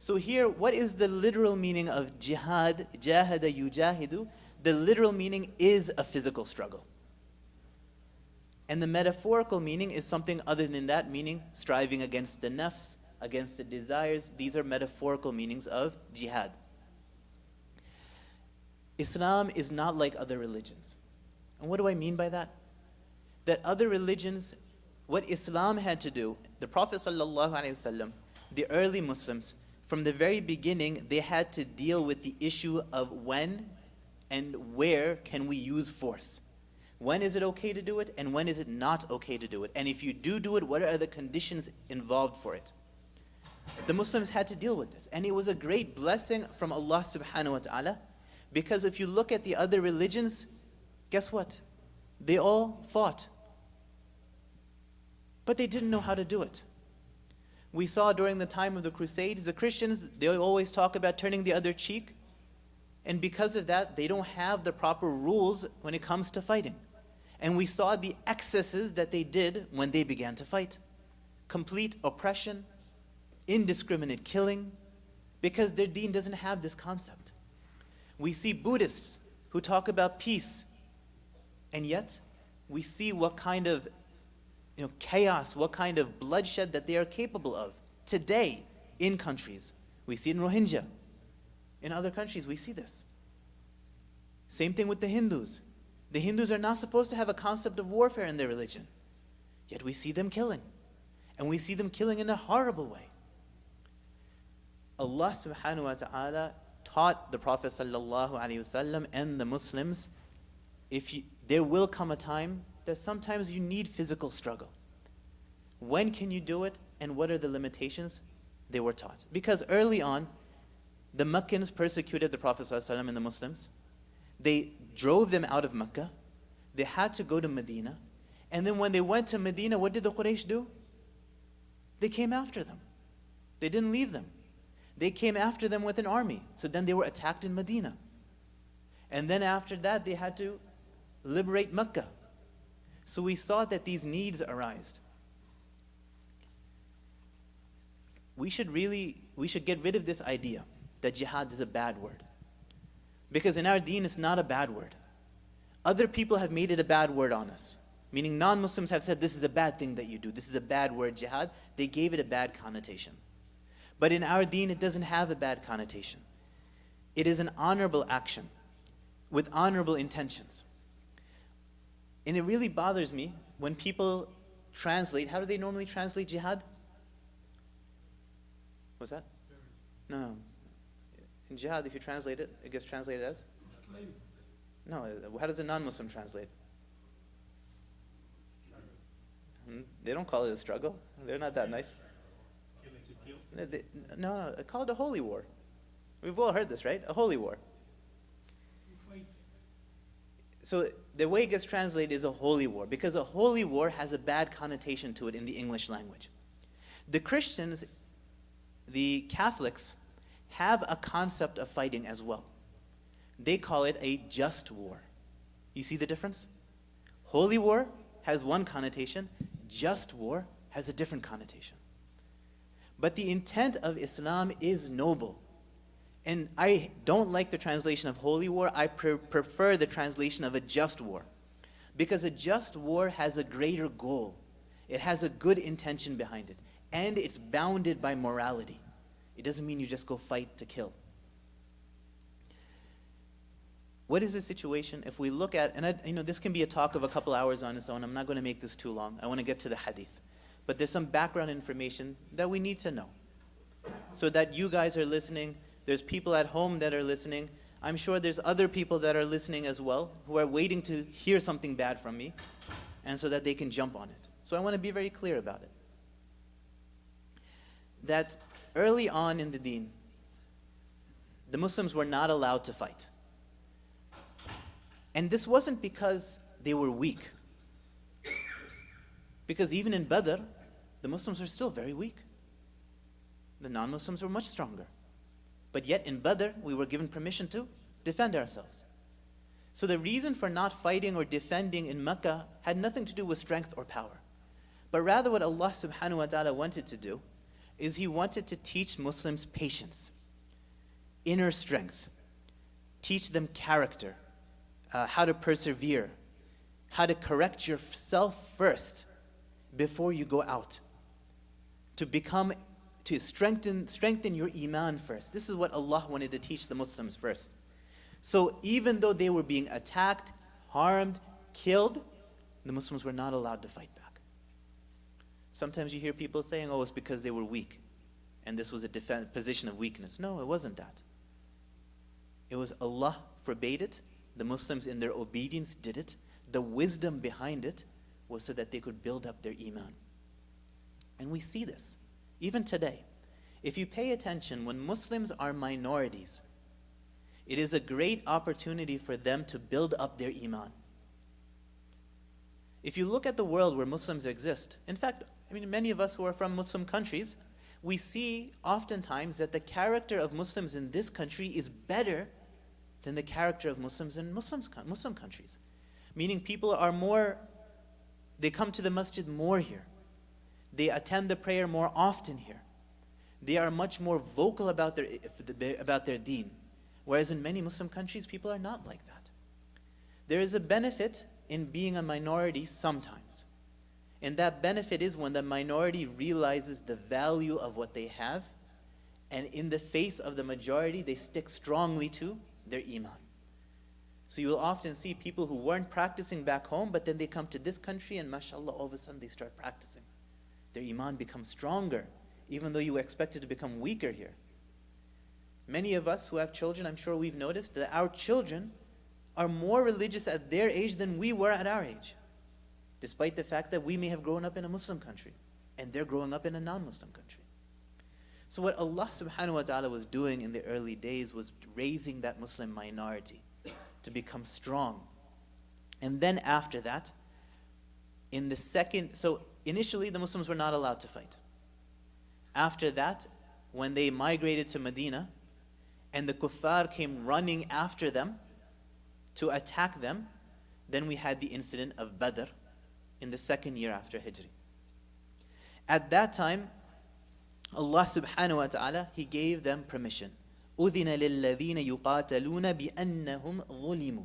So here, what is the literal meaning of jihad? Jahada yujahidu. The literal meaning is a physical struggle. And the metaphorical meaning is something other than that, meaning striving against the nafs, against the desires. These are metaphorical meanings of jihad. Islam is not like other religions. And what do I mean by that? That other religions, what Islam had to do, the Prophet ﷺ, the early Muslims, from the very beginning, they had to deal with the issue of when and where can we use force. When is it okay to do it, and when is it not okay to do it? And if you do it, what are the conditions involved for it? The Muslims had to deal with this. And it was a great blessing from Allah subhanahu wa ta'ala, because if you look at the other religions, guess what? They all fought. But they didn't know how to do it. We saw during the time of the Crusades, the Christians, they always talk about turning the other cheek. And because of that, they don't have the proper rules when it comes to fighting. And we saw the excesses that they did when they began to fight. Complete oppression, indiscriminate killing, because their deen doesn't have this concept. We see Buddhists who talk about peace, and yet we see what kind of chaos, what kind of bloodshed that they are capable of today in countries. We see it in Rohingya. In other countries, we see this. Same thing with the Hindus. The Hindus are not supposed to have a concept of warfare in their religion. Yet we see them killing. And we see them killing in a horrible way. Allah subhanahu wa ta'ala taught the Prophet sallallahu alaihi wasallam and the Muslims, there will come a time that sometimes you need physical struggle. When can you do it, and what are the limitations? They were taught. Because early on, the Meccans persecuted the Prophet ﷺ and the Muslims. They drove them out of Mecca. They had to go to Medina. And then when they went to Medina, what did the Quraysh do? They came after them. They didn't leave them. They came after them with an army. So then they were attacked in Medina. And then after that, they had to liberate Mecca. So we saw that these needs arised. We should get rid of this idea that jihad is a bad word. Because in our deen, it's not a bad word. Other people have made it a bad word on us. Meaning non-Muslims have said, this is a bad thing that you do. This is a bad word, jihad. They gave it a bad connotation. But in our deen, it doesn't have a bad connotation. It is an honorable action with honorable intentions. And it really bothers me when people translate. How do they normally translate jihad? What's that? No. In jihad, if you translate it, it gets translated as? No, how does a non-Muslim translate? They don't call it a struggle. They're not that nice. No, call it a holy war. We've all heard this, right? A holy war. So the way it gets translated is a holy war, because a holy war has a bad connotation to it in the English language. The Christians, the Catholics, have a concept of fighting as well. They call it a just war. You see the difference? Holy war has one connotation, just war has a different connotation. But the intent of Islam is noble. And I don't like the translation of holy war. I prefer the translation of a just war. Because a just war has a greater goal. It has a good intention behind it. And it's bounded by morality. It doesn't mean you just go fight to kill. What is the situation if we look at, and this can be a talk of a couple hours on its own. I'm not going to make this too long. I want to get to the hadith. But there's some background information that we need to know. So that you guys are listening. There's people at home that are listening. I'm sure there's other people that are listening as well who are waiting to hear something bad from me, and so that they can jump on it. So I want to be very clear about it. That early on in the deen, the Muslims were not allowed to fight. And this wasn't because they were weak. Because even in Badr, the Muslims are still very weak. The non-Muslims were much stronger. But yet in Badr, we were given permission to defend ourselves. So the reason for not fighting or defending in Mecca had nothing to do with strength or power. But rather what Allah subhanahu wa ta'ala wanted to do is he wanted to teach Muslims patience, inner strength, teach them character, how to persevere, how to correct yourself first before you go out, to strengthen your iman first. This is what Allah wanted to teach the Muslims first. So even though they were being attacked, harmed, killed, the Muslims were not allowed to fight back. Sometimes you hear people saying, oh, it's because they were weak, and this was a position of weakness. No, it wasn't that. It was Allah forbade it. The Muslims in their obedience did it. The wisdom behind it was so that they could build up their iman. And we see this, even today. If you pay attention, when Muslims are minorities, it is a great opportunity for them to build up their iman. If you look at the world where Muslims exist, in fact, many of us who are from Muslim countries, we see oftentimes that the character of Muslims in this country is better than the character of Muslims in Muslim countries. Meaning people are they come to the masjid more here. They attend the prayer more often here. They are much more vocal about their deen. Whereas in many Muslim countries, people are not like that. There is a benefit in being a minority sometimes. And that benefit is when the minority realizes the value of what they have, and in the face of the majority, they stick strongly to their iman. So you will often see people who weren't practicing back home, but then they come to this country and mashallah, all of a sudden they start practicing. Their iman becomes stronger, even though you expect it to become weaker here. Many of us who have children, I'm sure we've noticed that our children are more religious at their age than we were at our age, despite the fact that we may have grown up in a Muslim country and they're growing up in a non-Muslim country. So what Allah subhanahu wa ta'ala was doing in the early days was raising that Muslim minority to become strong. And then after that, so initially the Muslims were not allowed to fight. After that, when they migrated to Medina and the kuffar came running after them to attack them, then we had the incident of Badr in the second year after Hijri. At that time, Allah subhanahu wa ta'ala, He gave them permission. أُذِنَ لِلَّذِينَ يُقَاتَلُونَ بِأَنَّهُمْ ظُلِمُوا.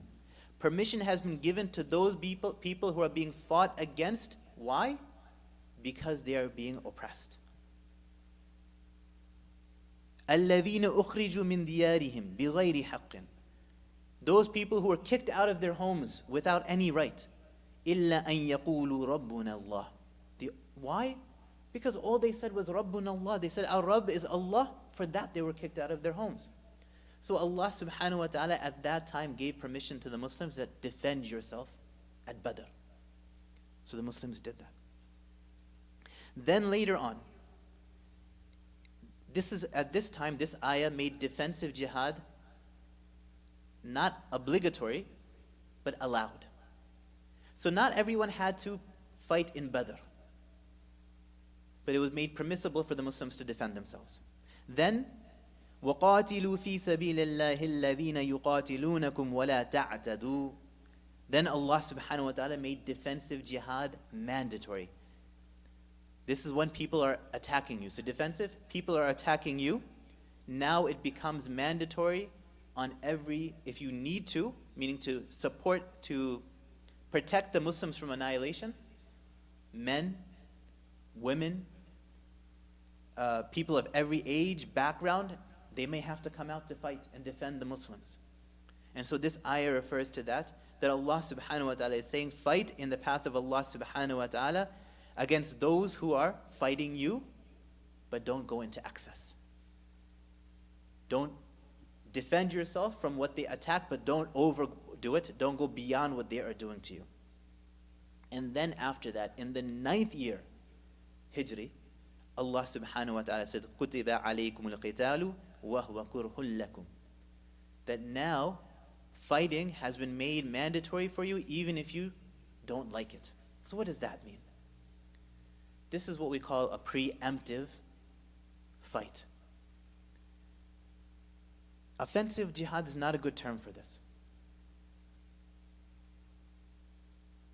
Permission has been given to those people who are being fought against. Why? Because they are being oppressed. الَّذِينَ أُخْرِجُوا مِنْ دِيَارِهِمْ بِغَيْرِ حَقٍّ. Those people who were kicked out of their homes without any right. إِلَّا أَن يَقُولُوا رَبُّنَا اللَّهِ. Why? Because all they said was Rabbuna Allah. They said our Rabb is Allah. For that they were kicked out of their homes. So Allah subhanahu wa ta'ala at that time gave permission to the Muslims that defend yourself at Badr. So the Muslims did that. Then later on, at this time, this ayah made defensive jihad not obligatory, but allowed. So not everyone had to fight in Badr, but it was made permissible for the Muslims to defend themselves. Then, وَقَاتِلُوا فِي سَبِيلِ اللَّهِ الَّذِينَ يُقَاتِلُونَكُمْ وَلَا تَعْتَدُوا. Then Allah subhanahu wa ta'ala made defensive jihad mandatory. This is when people are attacking you. So defensive, people are attacking you. Now it becomes mandatory on if you need to, meaning to protect the Muslims from annihilation, men, women, people of every age, background, they may have to come out to fight and defend the Muslims. And so this ayah refers to that Allah subhanahu wa ta'ala is saying, fight in the path of Allah subhanahu wa ta'ala against those who are fighting you, but don't go into excess. Don't defend yourself from what they attack, but don't overdo it. Don't go beyond what they are doing to you. And then after that, in the 9th year, Hijri, Allah subhanahu wa ta'ala said, كُتِبَ عَلَيْكُمُ الْقِتَالُ وَهُوَ كُرْهٌ لَكُمْ. That now, fighting has been made mandatory for you, even if you don't like it. So what does that mean? This is what we call a preemptive fight. Offensive jihad is not a good term for this.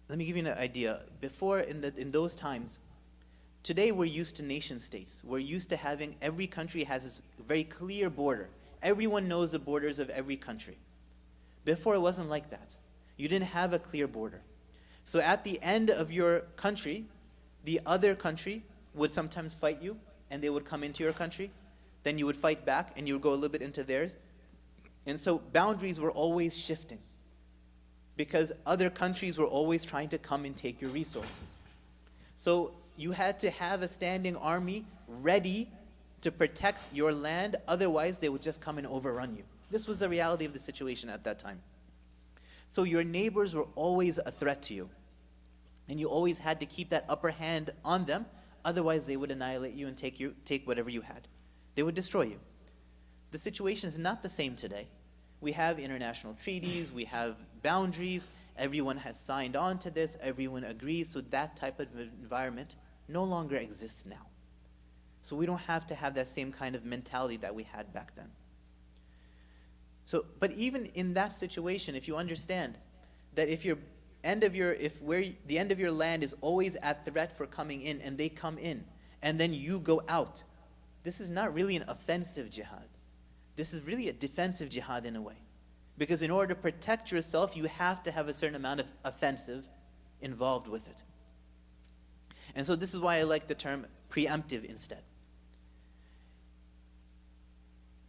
Let me give you an idea. Before, in those times, Today we're used to nation states. We're used to having every country has this very clear border. Everyone knows the borders of every country. Before it wasn't like that. You didn't have a clear border. So at the end of your country, the other country would sometimes fight you, and they would come into your country. Then you would fight back, and you would go a little bit into theirs. And so boundaries were always shifting, because other countries were always trying to come and take your resources. So you had to have a standing army ready to protect your land, otherwise they would just come and overrun you. This was the reality of the situation at that time. So your neighbors were always a threat to you, and you always had to keep that upper hand on them, otherwise they would annihilate you and take whatever you had. They would destroy you. The situation is not the same today. We have international treaties, we have boundaries, everyone has signed on to this, everyone agrees, so that type of environment no longer exists now. So we don't have to have that same kind of mentality that we had back then. So, but even in that situation, if you understand that if the end of your land is always at threat for coming in, and they come in, and then you go out, this is not really an offensive jihad. This is really a defensive jihad in a way. Because in order to protect yourself, you have to have a certain amount of offensive involved with it. And so this is why I like the term preemptive instead.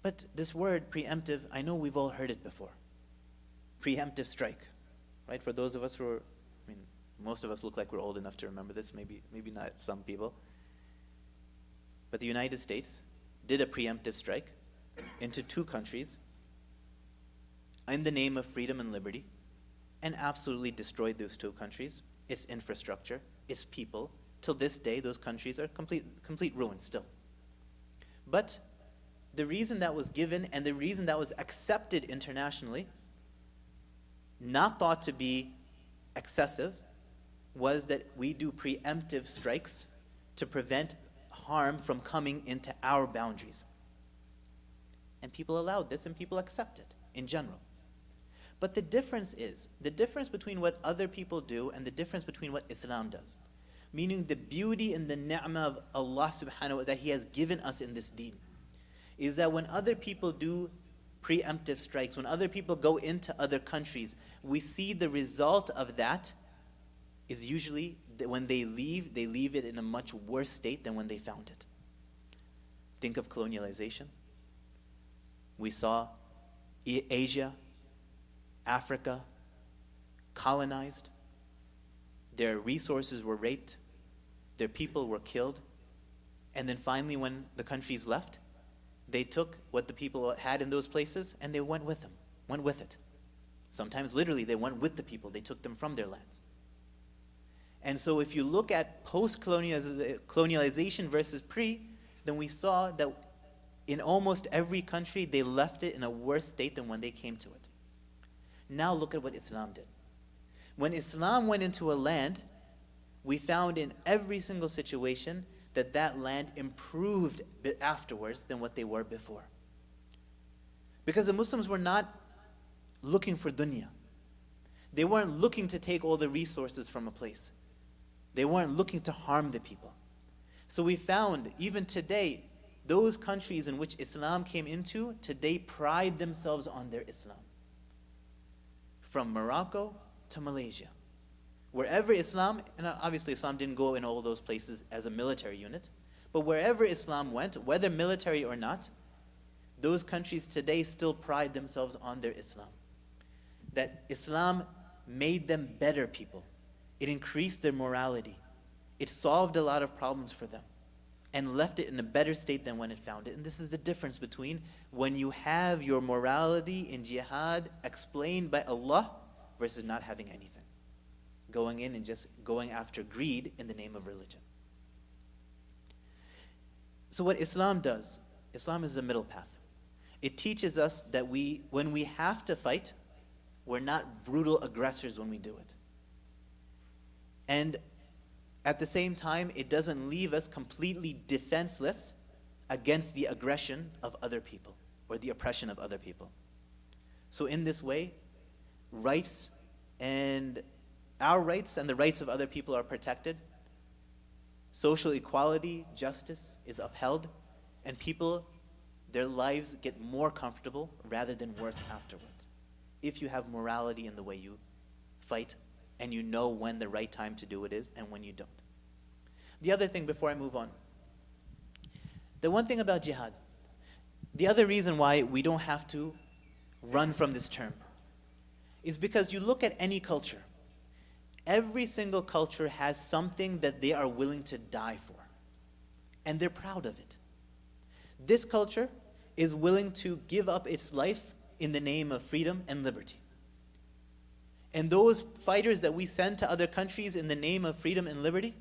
But this word preemptive, I know we've all heard it before. Preemptive strike, right? For those of us who are, most of us look like we're old enough to remember this, maybe not some people. But the United States did a preemptive strike into 2 countries in the name of freedom and liberty, and absolutely destroyed those 2 countries, its infrastructure, its people. Till this day, those countries are complete ruin still. But the reason that was given and the reason that was accepted internationally, not thought to be excessive, was that we do preemptive strikes to prevent harm from coming into our boundaries. And people allowed this, and people accept it in general. But the difference between what other people do and the difference between what Islam does, meaning the beauty and the ni'mah of Allah subhanahu wa ta'ala that He has given us in this deen, is that when other people do preemptive strikes, when other people go into other countries, we see the result of that is usually that when they leave it in a much worse state than when they found it. Think of colonialization. We saw Asia, Africa, colonized. Their resources were raped. Their people were killed. And then finally, when the countries left, they took what the people had in those places and they went with it. Sometimes literally they went with the people. They took them from their lands. And so if you look at post-colonialization versus pre, then we saw that in almost every country they left it in a worse state than when they came to it. Now look at what Islam did. When Islam went into a land, we found in every single situation that that land improved afterwards than what they were before. Because the Muslims were not looking for dunya. They weren't looking to take all the resources from a place. They weren't looking to harm the people. So we found, even today, those countries in which Islam came into, today pride themselves on their Islam. From Morocco to Malaysia. Wherever Islam, and obviously Islam didn't go in all those places as a military unit, but wherever Islam went, whether military or not, those countries today still pride themselves on their Islam. That Islam made them better people. It increased their morality. It solved a lot of problems for them and left it in a better state than when it found it. And this is the difference between when you have your morality in jihad explained by Allah versus not having anything. Going in and just going after greed in the name of religion. So what Islam does, Islam is a middle path. It teaches us that when we have to fight, we're not brutal aggressors when we do it. And at the same time, it doesn't leave us completely defenseless against the aggression of other people or the oppression of other people. So in this way, our rights and the rights of other people are protected. social equality, justice is upheld, and people, their lives get more comfortable rather than worse afterwards. If you have morality in the way you fight, and you know when the right time to do it is and when you don't. The other thing before I move on, the one thing about jihad, the other reason why we don't have to run from this term is because you look at any culture. Every single culture has something that they are willing to die for, and they're proud of it. This culture is willing to give up its life in the name of freedom and liberty. And those fighters that we send to other countries in the name of freedom and liberty,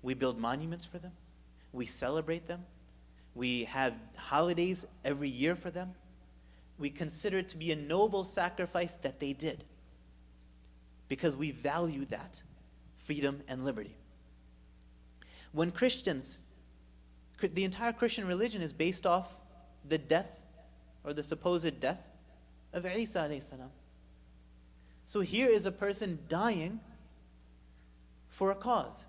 we build monuments for them, we celebrate them, we have holidays every year for them. We consider it to be a noble sacrifice that they did, because we value that freedom and liberty. When Christians, the entire Christian religion is based off the death or the supposed death of Isa alayhi salam. So here is a person dying for a cause.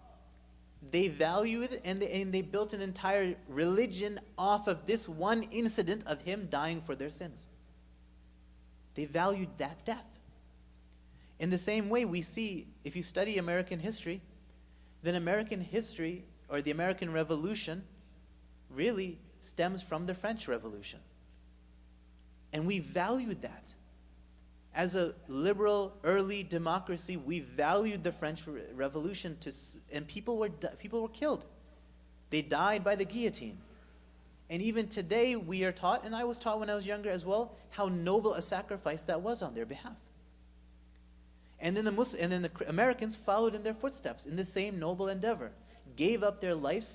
They value it, and they built an entire religion off of this one incident of him dying for their sins. They valued that death. In the same way, we see, if you study American history, then American history, or the American Revolution, really stems from the French Revolution. And we valued that. As a liberal, early democracy, we valued the French Revolution, and people were killed. They died by the guillotine. And even today, we are taught, and I was taught when I was younger as well, how noble a sacrifice that was on their behalf. And then the Americans followed in their footsteps in the same noble endeavor, gave up their life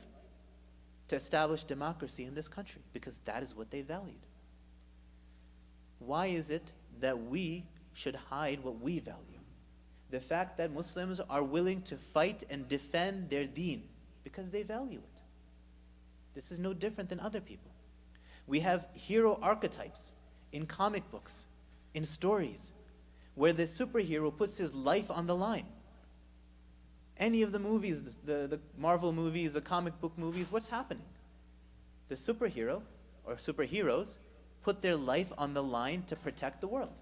to establish democracy in this country, because that is what they valued. Why is it that we should hide what we value? The fact that Muslims are willing to fight and defend their deen because they value it. This is no different than other people. We have hero archetypes in comic books, in stories, where the superhero puts his life on the line. Any of the movies, the Marvel movies, the comic book movies, what's happening? The superhero or superheroes put their life on the line to protect the world.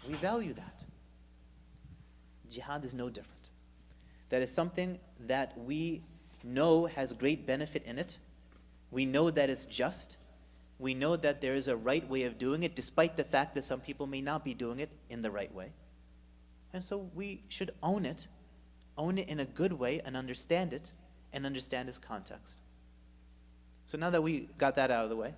We value that. Jihad is no different. That is something that we know has great benefit in it. We know that it's just. We know that there is a right way of doing it, despite the fact that some people may not be doing it in the right way. And so we should own it in a good way, and understand it, and understand its context. So now that we got that out of the way,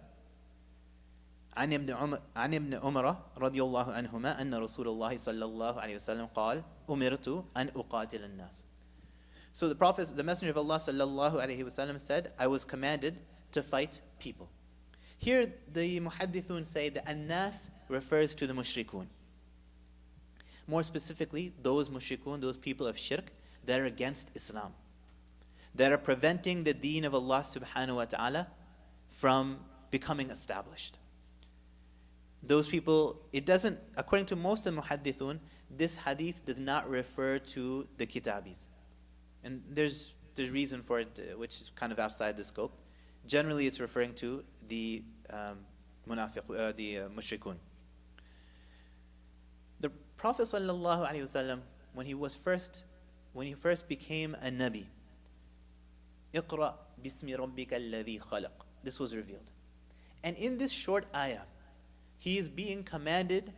عن ابن عمر رضي الله عنهما أن رسول الله صلى الله عليه وسلم قال أمرت أن أقاتل الناس. So the Messenger of Allah صلى الله عليه وسلم said, I was commanded to fight people. Here the muhaddithun say that an-nas refers to the mushrikun. More specifically, those mushrikun, those people of shirk that are against Islam, that are preventing the deen of Allah subhanahu wa ta'ala from becoming established. Those people, it doesn't, according to most of the muhaddithun, this hadith does not refer to the kitabis. And there's reason for it, which is kind of outside the scope. Generally, it's referring to the mushrikun. The Prophet sallallahu alaihi wasallam, when he first became a nabi, اقرأ باسم ربك الذي خلق. This was revealed. And in this short ayah, he is being commanded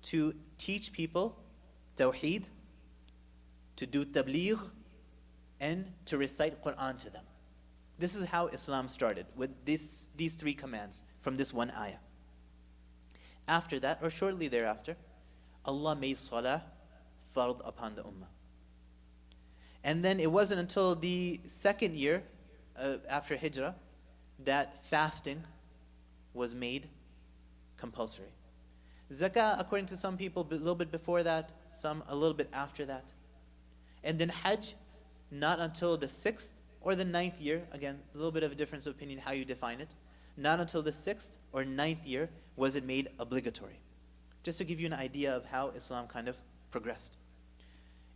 to teach people tawheed, to do tabligh, and to recite Quran to them. This is how Islam started, with these three commands from this one ayah. After that, or shortly thereafter, Allah made salah fard upon the ummah. And then it wasn't until the second year after Hijrah that fasting was made compulsory. Zakah, according to some people, a little bit before that, some a little bit after that. And then Hajj, not until the 6th or the 9th year, again, a little bit of a difference of opinion how you define it, not until the 6th or 9th year was it made obligatory. Just to give you an idea of how Islam kind of progressed.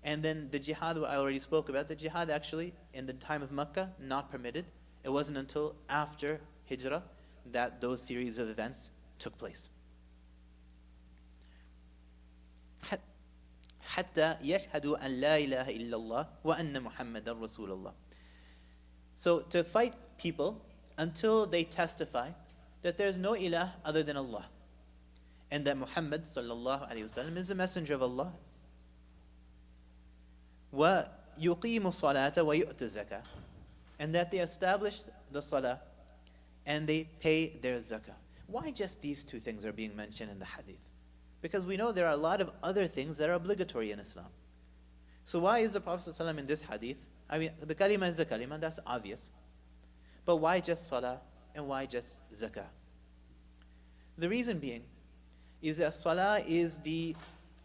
And then the jihad, I already spoke about. The jihad actually, in the time of Makkah, not permitted. It wasn't until after Hijrah that those series of events took place. حتى يشهدوا أن لا إله إلا الله وأن محمدا رسول الله. So to fight people until they testify that there is no ilah other than Allah, and that Muhammad sallallahu alaihi wasallam is the messenger of Allah. وَيُقِيمُ الصَّلَاةَ وَيُؤْتِ الزَّكَاةَ, and that they establish the salah and they pay their zakah. Why just these two things are being mentioned in the hadith? Because we know there are a lot of other things that are obligatory in Islam. So why is the Prophet ﷺ in this hadith? I mean, the kalima is the kalima, that's obvious. But why just salah and why just zakah? The reason being is that salah is the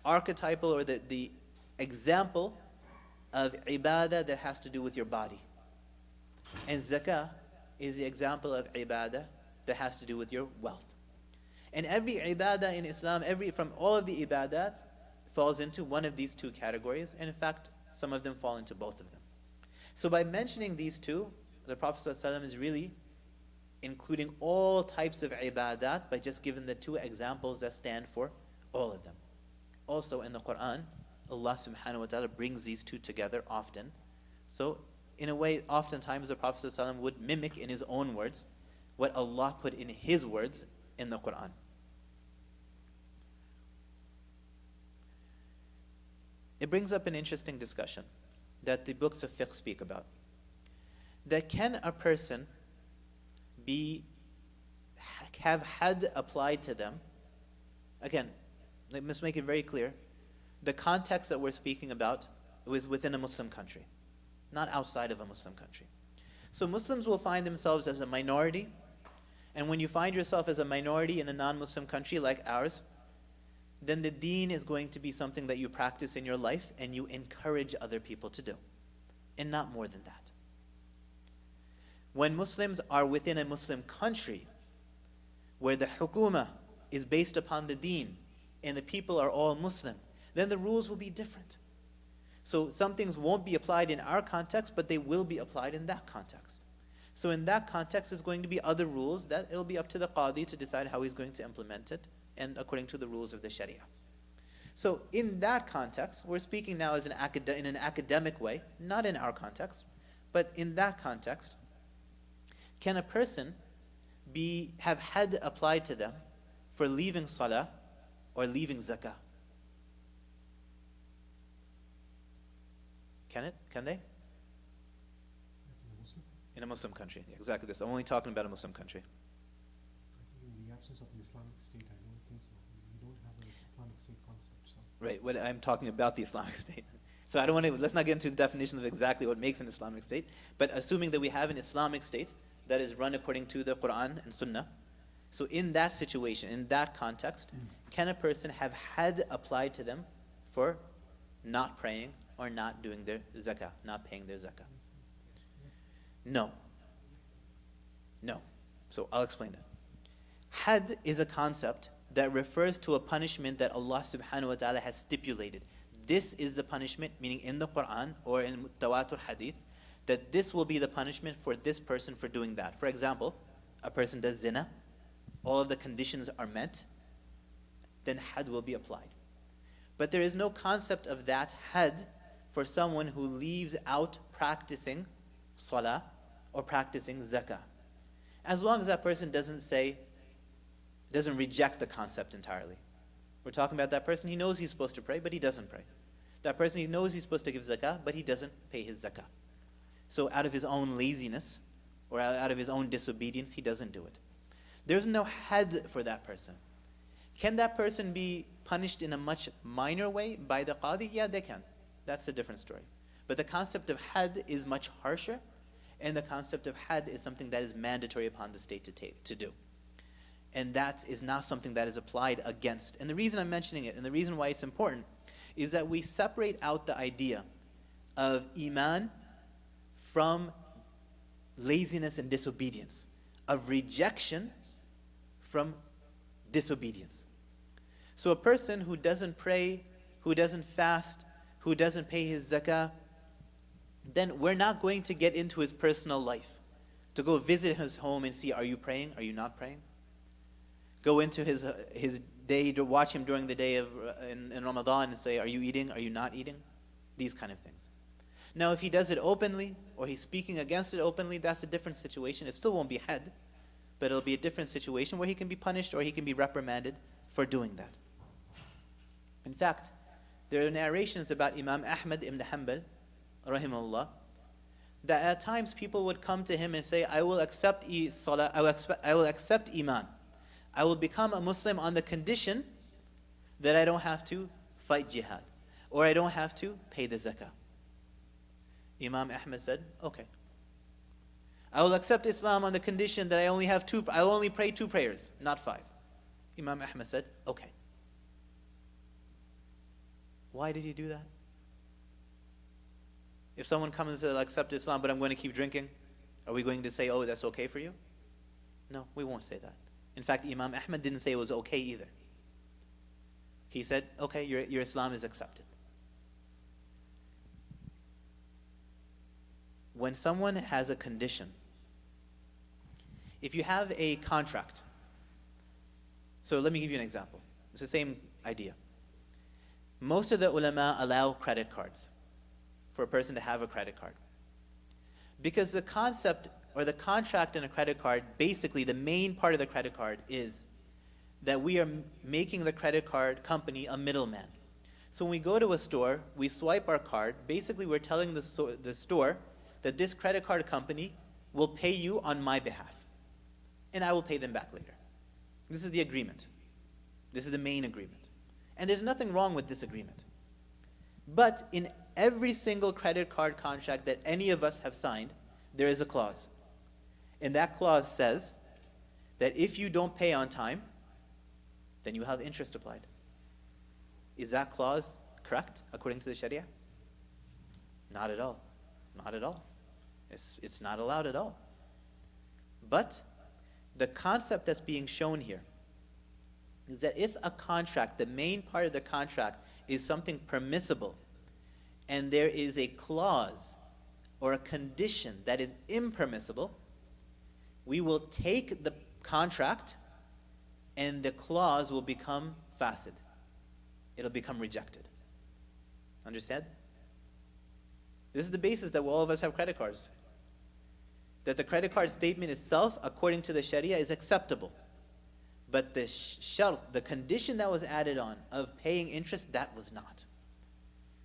archetypal or the example of ibadah that has to do with your body. And zakah is the example of ibadah that has to do with your wealth. And every ibadah in Islam, from all of the ibadat, falls into one of these two categories. And in fact, some of them fall into both of them. So by mentioning these two, the Prophet ﷺ is really including all types of ibadat by just giving the two examples that stand for all of them. Also in the Quran, Allah subhanahu wa ta'ala brings these two together often. So in a way, oftentimes the Prophet ﷺ would mimic in his own words what Allah put in his words in the Quran. It brings up an interesting discussion that the books of fiqh speak about. That can a person have had applied to them? Again, let me make it very clear. The context that we're speaking about was within a Muslim country, not outside of a Muslim country. So Muslims will find themselves as a minority, and when you find yourself as a minority in a non-Muslim country like ours, then the deen is going to be something that you practice in your life and you encourage other people to do, and not more than that. When Muslims are within a Muslim country where the hukumah is based upon the deen and the people are all Muslim, then the rules will be different. So some things won't be applied in our context, but they will be applied in that context. So in that context, there's going to be other rules that it'll be up to the qadi to decide how he's going to implement it, and according to the rules of the Sharia. So in that context, we're speaking now as in an academic way, not in our context, but in that context, can a person have had applied to them for leaving salah or leaving zakah? Can they? In a Muslim country, exactly this. I'm only talking about a Muslim country. In the absence of an Islamic state, I don't think so. We don't have an Islamic state concept. So. Right, what I'm talking about the Islamic state. So let's not get into the definition of exactly what makes an Islamic state, but assuming that we have an Islamic state that is run according to the Quran and Sunnah, so in that situation, in that context, can a person have had applied to them for not praying or not doing their zakah, not paying their zakah? No. No. So I'll explain that. Had is a concept that refers to a punishment that Allah subhanahu wa ta'ala has stipulated. This is the punishment, meaning in the Quran or in Tawatur Hadith, that this will be the punishment for this person for doing that. For example, a person does zina, all of the conditions are met, then had will be applied. But there is no concept of that had for someone who leaves out practicing salah or practicing zakah. As long as that person doesn't reject the concept entirely. We're talking about that person, he knows he's supposed to pray, but he doesn't pray. That person, he knows he's supposed to give zakah, but he doesn't pay his zakah. So out of his own laziness, or out of his own disobedience, he doesn't do it. There's no had for that person. Can that person be punished in a much minor way by the qadi? Yeah, they can. That's a different story. But the concept of had is much harsher, and the concept of had is something that is mandatory upon the state to do. And that is not something that is applied against. And the reason I'm mentioning it, and the reason why it's important, is that we separate out the idea of iman from laziness and disobedience, of rejection from disobedience. So a person who doesn't pray, who doesn't fast, who doesn't pay his zakah, then we're not going to get into his personal life, to go visit his home and see, are you praying? Are you not praying? Go into his day, to watch him during the day in Ramadan and say, are you eating? Are you not eating? These kind of things. Now, if he does it openly, or he's speaking against it openly, that's a different situation. It still won't be had, but it'll be a different situation where he can be punished or he can be reprimanded for doing that. In fact, there are narrations about Imam Ahmad ibn Hanbal, rahimahullah, that at times people would come to him and say, I will accept salah, I will accept Iman. I will become a Muslim on the condition that I don't have to fight jihad, or I don't have to pay the zakah. Imam Ahmad said, okay. I will accept Islam on the condition that I'll only pray 2 prayers, not 5. Imam Ahmad said, okay. Why did he do that? If someone comes and says, I'll accept Islam, but I'm going to keep drinking, are we going to say, oh, that's okay for you? No, we won't say that. In fact, Imam Ahmad didn't say it was okay either. He said, okay, your Islam is accepted. When someone has a condition, if you have a contract, so let me give you an example. It's the same idea. Most of the ulama allow credit cards for a person to have a credit card. Because the concept or the contract in a credit card, basically the main part of the credit card is that we are making the credit card company a middleman. So when we go to a store, we swipe our card, basically we're telling the store that this credit card company will pay you on my behalf, and I will pay them back later. This is the agreement. This is the main agreement. And there's nothing wrong with this agreement. But in every single credit card contract that any of us have signed, there is a clause. And that clause says that if you don't pay on time, then you have interest applied. Is that clause correct according to the Sharia? Not at all. Not at all. It's not allowed at all. But the concept that's being shown here is that if a contract, the main part of the contract is something permissible, and there is a clause or a condition that is impermissible, we will take the contract and the clause will become fasid. It'll become rejected. Understand? This is the basis that all of us have credit cards. That the credit card statement itself, according to the Sharia, is acceptable. But the shart, the condition that was added on of paying interest, that was not.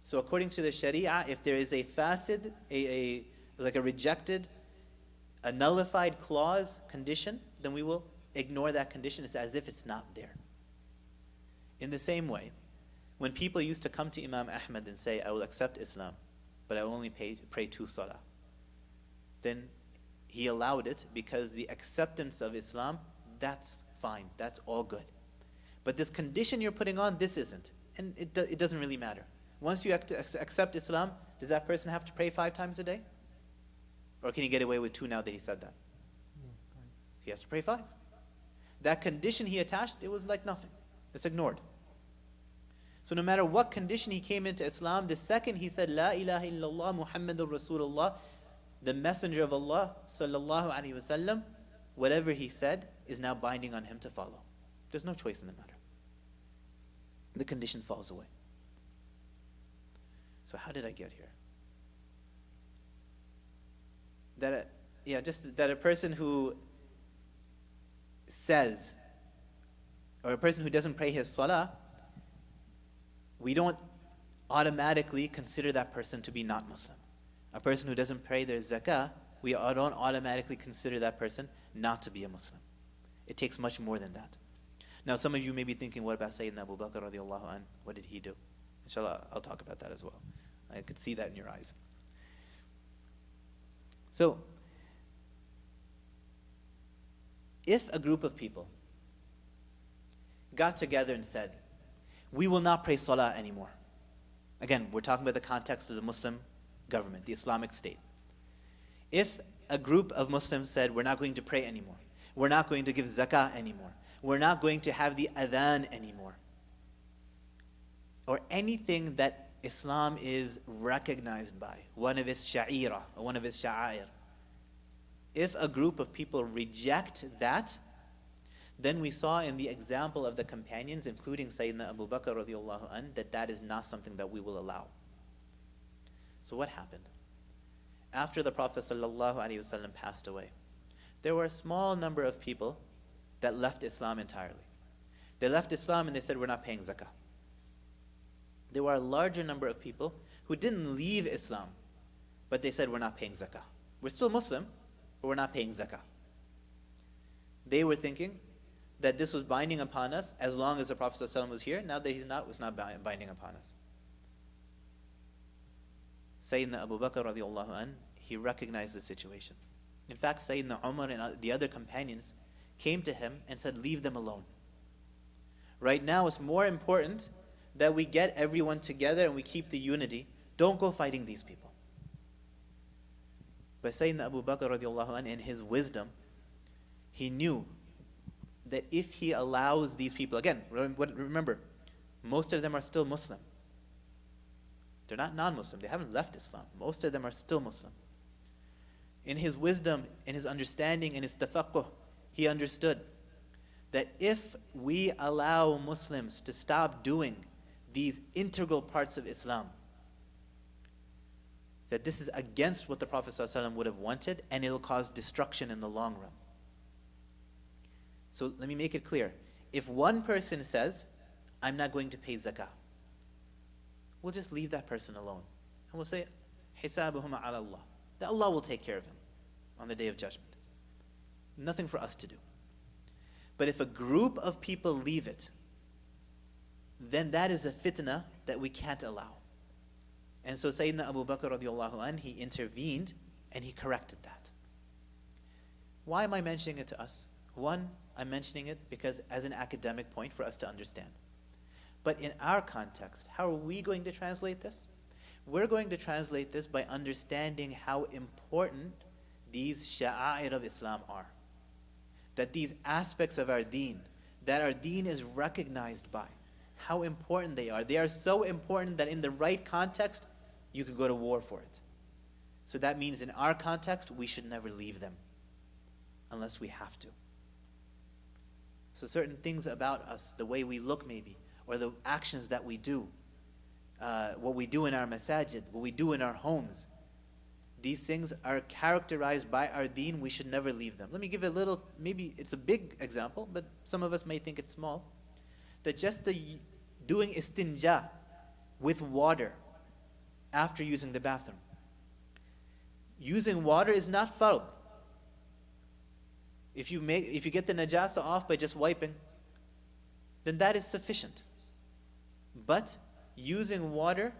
So according to the Sharia, if there is a fasid, like a rejected, a nullified clause, condition, then we will ignore that condition. It's as if it's not there. In the same way, when people used to come to Imam Ahmad and say, I will accept Islam, but I will only pray 2 salah, then he allowed it because the acceptance of Islam, that's fine, that's all good. But this condition you're putting on, this isn't. And it doesn't really matter. Once you accept Islam, does that person have to pray 5 times a day? Or can he get away with 2 now that he said that? No, 5. He has to pray 5. That condition he attached, it was like nothing. It's ignored. So no matter what condition he came into Islam, the second he said, La ilaha illallah Muhammadur Rasulullah, the messenger of Allah, sallallahu alaihi wasallam, whatever he said is now binding on him to follow. There's no choice in the matter. The condition falls away. So how did I get here? That a person who says, or a person who doesn't pray his salah, we don't automatically consider that person to be not Muslim. A person who doesn't pray their zakah, we don't automatically consider that person not to be a Muslim. It takes much more than that. Now some of you may be thinking, what about Sayyidina Abu Bakr radiallahu anh? What did he do? Inshallah, I'll talk about that as well. I could see that in your eyes. So, if a group of people got together and said, we will not pray salah anymore. Again, we're talking about the context of the Muslim government, the Islamic State. If a group of Muslims said, we're not going to pray anymore, we're not going to give zakah anymore, we're not going to have the adhan anymore, or anything that Islam is recognized by, one of its sha'ira, or one of its sha'air. If a group of people reject that, then we saw in the example of the companions, including Sayyidina Abu Bakr radiallahu anh, that that is not something that we will allow. So what happened? After the Prophet sallallahu alaihi wasallam passed away, there were a small number of people that left Islam entirely. They left Islam and they said, we're not paying zakah. There were a larger number of people who didn't leave Islam, but they said, we're not paying zakah. We're still Muslim, but we're not paying zakah. They were thinking that this was binding upon us as long as the Prophet ﷺ was here. Now that he's not, it's not binding upon us. Sayyidina Abu Bakr radiallahu anh, he recognized the situation. In fact, Sayyidina Umar and the other companions came to him and said, leave them alone. Right now it's more important that we get everyone together and we keep the unity. Don't go fighting these people. But Sayyidina Abu Bakr radiallahu anh, in his wisdom, he knew that if he allows these people, again, remember, most of them are still Muslim. They're not non-Muslim. They haven't left Islam. Most of them are still Muslim. In his wisdom, in his understanding, in his tafaqquh, he understood that if we allow Muslims to stop doing these integral parts of Islam, that this is against what the Prophet ﷺ would have wanted, and it'll cause destruction in the long run. So let me make it clear. If one person says, I'm not going to pay zakah, we'll just leave that person alone. And we'll say, حِسَابُهُمَ عَلَى اللَّهِ. That Allah will take care of him on the Day of Judgment. Nothing for us to do. But if a group of people leave it, then that is a fitna that we can't allow. And so Sayyidina Abu Bakr radiallahu anh, he intervened and he corrected that. Why am I mentioning it to us? One, I'm mentioning it because as an academic point for us to understand. But in our context, how are we going to translate this? We're going to translate this by understanding how important these sha'air of Islam are. That these aspects of our deen, that our deen is recognized by, how important they are. They are so important that in the right context, you could go to war for it. So that means in our context, we should never leave them unless we have to. So certain things about us, the way we look maybe, or the actions that we do, what we do in our masajid, what we do in our homes, these things are characterized by our deen. We should never leave them. Let me give a little, maybe it's a big example, but some of us may think it's small. That just the doing istinja with water after using the bathroom. Using water is not fard. If you get the najasa off by just wiping, then that is sufficient. But using water,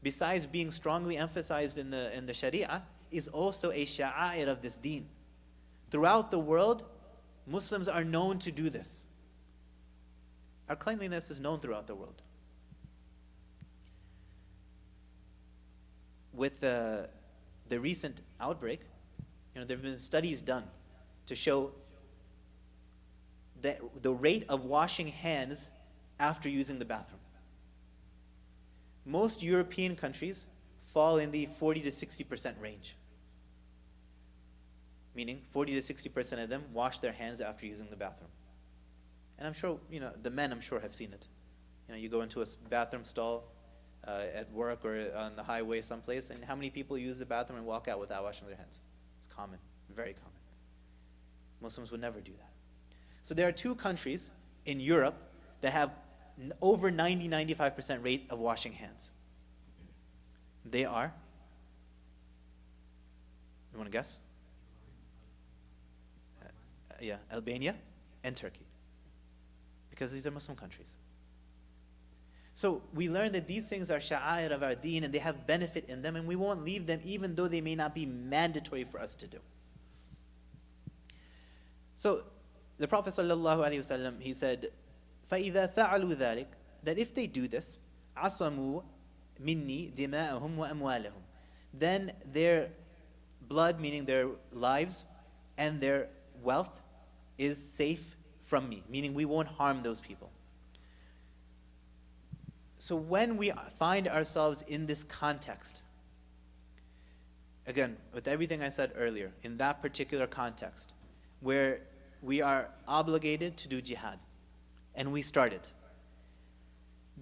besides being strongly emphasized in the Sharia, is also a sha'air of this deen. Throughout the world, Muslims are known to do this. Our cleanliness is known throughout the world. With the recent outbreak, there have been studies done to show that the rate of washing hands after using the bathroom. Most European countries fall in the 40 to 60% range. Meaning 40 to 60% of them wash their hands after using the bathroom. And I'm sure, the men I'm sure have seen it. You go into a bathroom stall at work or on the highway someplace, and how many people use the bathroom and walk out without washing their hands? It's common, very common. Muslims would never do that. So there are two countries in Europe that have over 90-95% rate of washing hands. They are, you want to guess? Albania and Turkey. Because these are Muslim countries. So we learn that these things are sha'air of our deen and they have benefit in them, and we won't leave them even though they may not be mandatory for us to do. So the Prophet ﷺ, he said, فَإِذَا فَعَلُوا ذَلِكَ, that if they do this, عَصَمُوا مِنِّي دِمَاءَهُمْ وَأَمْوَالَهُم, then their blood, meaning their lives, and their wealth is safe from me, meaning we won't harm those people. So when we find ourselves in this context, again, with everything I said earlier, in that particular context, where we are obligated to do jihad, and we started,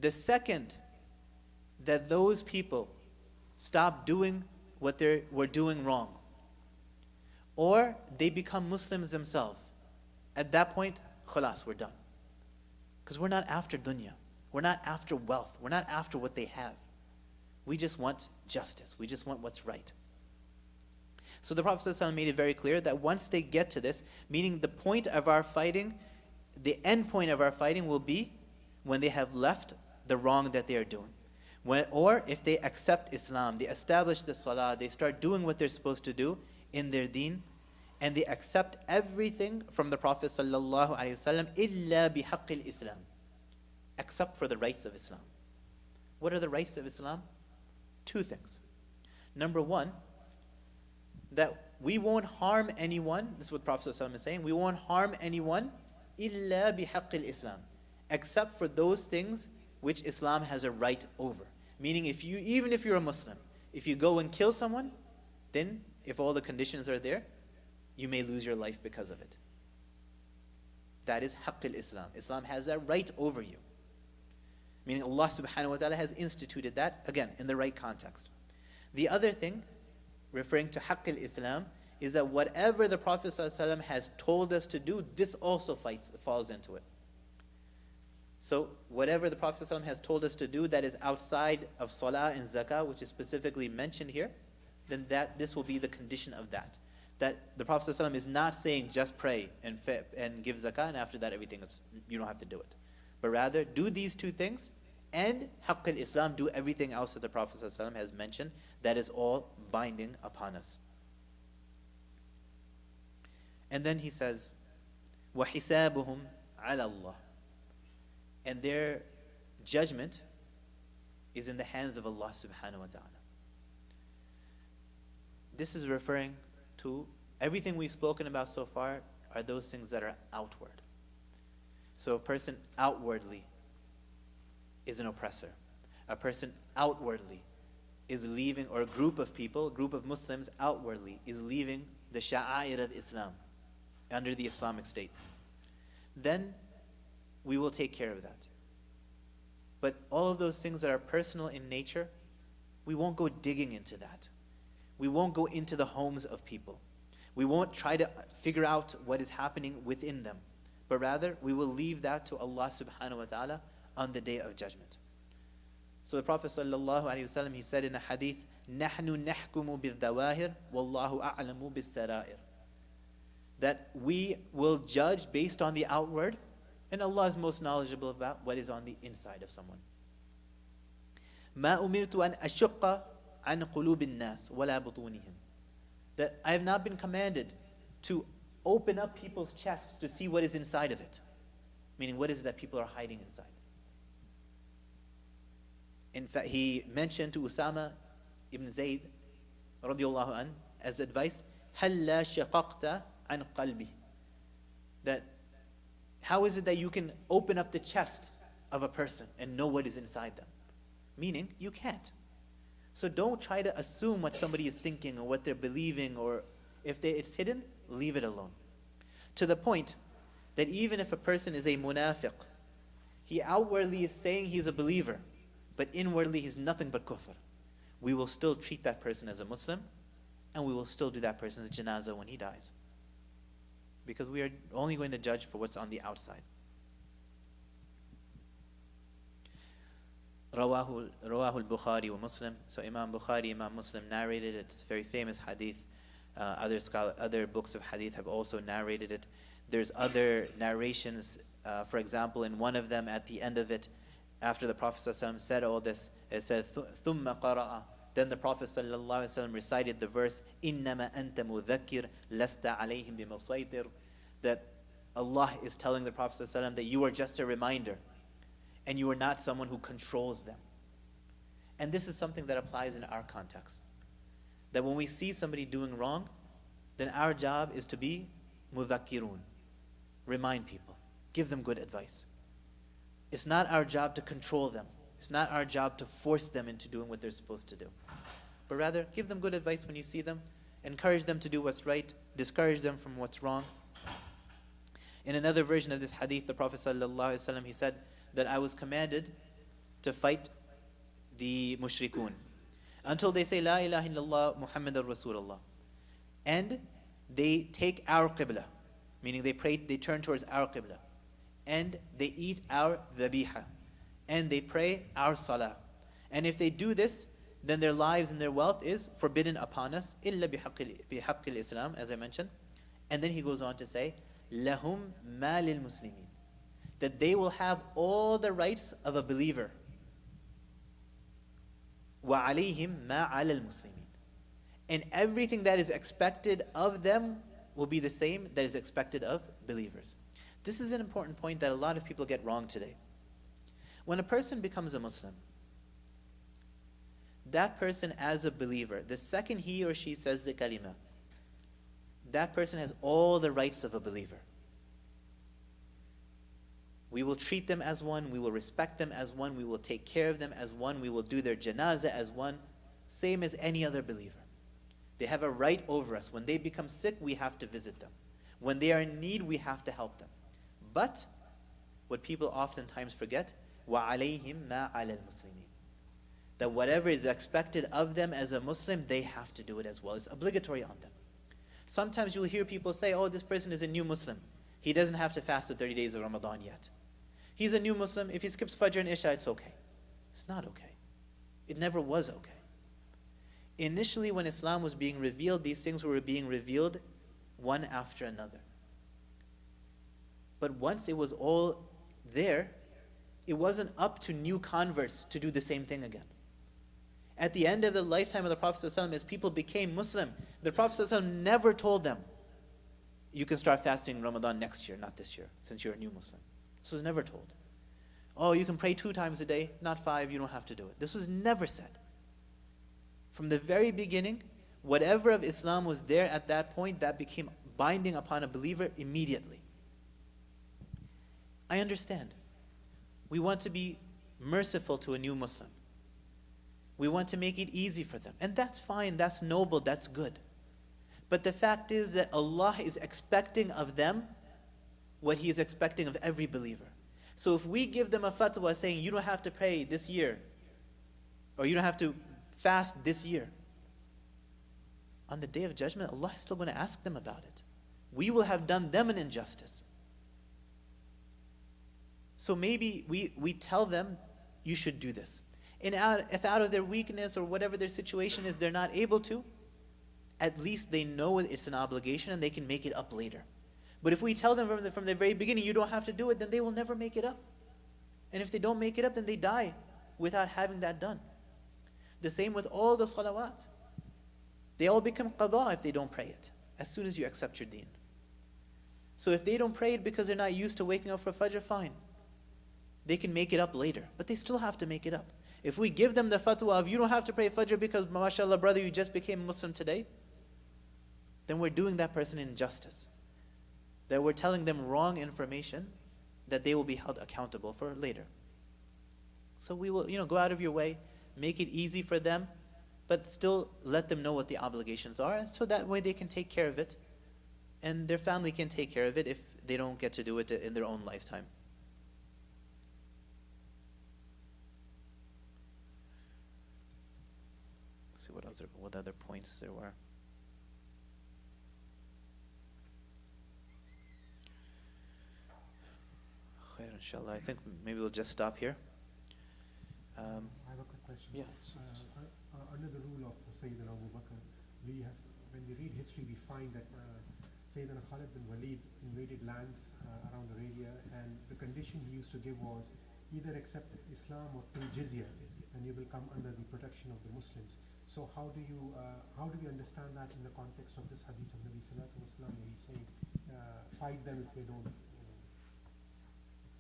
the second that those people stop doing what they were doing wrong, or they become Muslims themselves, at that point, khalas, we're done. Because we're not after dunya. We're not after wealth. We're not after what they have. We just want justice. We just want what's right. So the Prophet ﷺ made it very clear that once they get to this, meaning the point of our fighting, the end point of our fighting will be when they have left the wrong that they are doing. Or if they accept Islam, they establish the salah, they start doing what they're supposed to do in their deen, and they accept everything from the Prophet ﷺ, إِلَّا بِحَقِّ الْإِسْلَامِ, except for the rights of Islam. What are the rights of Islam? Two things. Number one, that we won't harm anyone, this is what Prophet ﷺ is saying, we won't harm anyone إِلَّا بِحَقِّ الْإِسْلَامِ, except for those things which Islam has a right over. Meaning, even if you're a Muslim, if you go and kill someone, then if all the conditions are there, you may lose your life because of it. That is haqq al-Islam. Islam has that right over you. Meaning Allah subhanahu wa ta'ala has instituted that, again, in the right context. The other thing, referring to haqq al-Islam, is that whatever the Prophet ﷺ has told us to do, this also falls into it. So whatever the Prophet ﷺ has told us to do that is outside of salah and zakah, which is specifically mentioned here, then this will be the condition of that. That the Prophet ﷺ is not saying just pray and give zakah, and after that everything is, you don't have to do it. But rather, do these two things, and haqq al-Islam, do everything else that the Prophet ﷺ has mentioned. That is all binding upon us. And then he says, وَحِسَابُهُمْ عَلَى اللَّهِ, and their judgment is in the hands of Allah subhanahu wa ta'ala. This is referring to everything we've spoken about so far are those things that are outward. So a person outwardly is an oppressor. A person outwardly is leaving, or a group of people, a group of Muslims outwardly is leaving the sha'air of Islam under the Islamic State. Then we will take care of that. But all of those things that are personal in nature, we won't go digging into that. We won't go into the homes of people. We won't try to figure out what is happening within them. But rather, we will leave that to Allah subhanahu wa ta'ala on the day of judgment. So the Prophet sallallahu alaihi wasallam, he said in a hadith, نَحْنُ نَحْكُمُ بِالذَّوَاهِرِ وَاللَّهُ أَعْلَمُ بِالسَّرَائِرِ, that we will judge based on the outward, and Allah is most knowledgeable about what is on the inside of someone. مَا أُمِرْتُ أَنْ أَشُقَّ عَنْ قُلُوبِ النَّاسِ وَلَا بُطُونِهِمْ, that I have not been commanded to open up people's chests to see what is inside of it. Meaning, what is it that people are hiding inside? In fact, he mentioned to Usama ibn Zayd radiallahu an as advice, هَلَّا شَقَقْتَ عَنْ قَلْبِهِ, that how is it that you can open up the chest of a person and know what is inside them? Meaning, you can't. So don't try to assume what somebody is thinking or what they're believing, or if it's hidden, leave it alone. To the point that even if a person is a munafiq, he outwardly is saying he's a believer, but inwardly he's nothing but kufr, we will still treat that person as a Muslim, and we will still do that person's janazah when he dies. Because we are only going to judge for what's on the outside. Rawahu al-Bukhari wa Muslim. So Imam Bukhari, Imam Muslim narrated it. It's a very famous hadith. Other books of hadith have also narrated it. There's other narrations. For example, in one of them, at the end of it, after the Prophet ﷺ said all this, it said, ثُمَّ قَرَأَ, then the Prophet ﷺ recited the verse, إِنَّمَا أَنْتَ مُذَكِّرْ لَسْتَ عَلَيْهِمْ بِمُصَيْطِرْ, that Allah is telling the Prophet ﷺ that you are just a reminder, and you are not someone who controls them. And this is something that applies in our context. That when we see somebody doing wrong, then our job is to be mudhakkirun, remind people, give them good advice. It's not our job to control them. It's not our job to force them into doing what they're supposed to do. But rather, give them good advice when you see them, encourage them to do what's right, discourage them from what's wrong. In another version of this hadith, the Prophet ﷺ, he said that I was commanded to fight the mushrikun until they say La ilaha illallah Muhammadur Rasulullah. And they take our qibla, meaning they turn towards our qibla. And they eat our dhabiha. And they pray our salah. And if they do this, then their lives and their wealth is forbidden upon us, illa bihaqqil Islam, as I mentioned. And then he goes on to say, lahum ma lil muslimin, that they will have all the rights of a believer. Wa alayhim ma ala al muslimin, and everything that is expected of them will be the same that is expected of believers. This is an important point that a lot of people get wrong today. When a person becomes a Muslim, that person as a believer, the second he or she says the kalima, that person has all the rights of a believer. We will treat them as one, we will respect them as one, we will take care of them as one, we will do their janazah as one, same as any other believer. They have a right over us. When they become sick, we have to visit them. When they are in need, we have to help them. But what people oftentimes forget, وَعَلَيْهِمْ مَا عَلَى الْمُسْلِمِينَ, that whatever is expected of them as a Muslim, they have to do it as well. It's obligatory on them. Sometimes you'll hear people say, oh, this person is a new Muslim. He doesn't have to fast the 30 days of Ramadan yet. He's a new Muslim. If he skips Fajr and Isha, it's okay. It's not okay. It never was okay. Initially, when Islam was being revealed, these things were being revealed one after another. But once it was all there, it wasn't up to new converts to do the same thing again. At the end of the lifetime of the Prophet ﷺ, as people became Muslim, the Prophet ﷺ never told them, you can start fasting Ramadan next year, not this year, since you're a new Muslim. This was never told. Oh, you can pray 2 times a day, not 5, you don't have to do it. This was never said. From the very beginning, whatever of Islam was there at that point, that became binding upon a believer immediately. I understand. We want to be merciful to a new Muslim. We want to make it easy for them. And that's fine, that's noble, that's good. But the fact is that Allah is expecting of them what He is expecting of every believer. So if we give them a fatwa saying, you don't have to pray this year, or you don't have to fast this year, on the Day of Judgment, Allah is still going to ask them about it. We will have done them an injustice. So maybe we tell them, you should do this. And if out of their weakness or whatever their situation is, they're not able to, at least they know it's an obligation and they can make it up later. But if we tell them from the very beginning, you don't have to do it, then they will never make it up. And if they don't make it up, then they die without having that done. The same with all the salawat. They all become qada if they don't pray it, as soon as you accept your deen. So if they don't pray it because they're not used to waking up for Fajr, fine. They can make it up later, but they still have to make it up. If we give them the fatwa of, you don't have to pray Fajr because, mashallah, brother, you just became Muslim today, then we're doing that person injustice. That we're telling them wrong information that they will be held accountable for later. So we will, go out of your way, make it easy for them, but still let them know what the obligations are, so that way they can take care of it, and their family can take care of it if they don't get to do it in their own lifetime. Let's see what other points there were. Khair, inshallah. I think maybe we'll just stop here. I have a quick question. Yeah. Under the rule of Sayyidina Abu Bakr, when we read history, we find that Sayyidina Khalid bin Walid invaded lands around Arabia, and the condition he used to give was either accept Islam or pay jizya, and you will come under the protection of the Muslims. So how do we understand that in the context of this hadith of Nabi Sallallahu Alaihi Wasallam, where he's saying, fight them if they don't?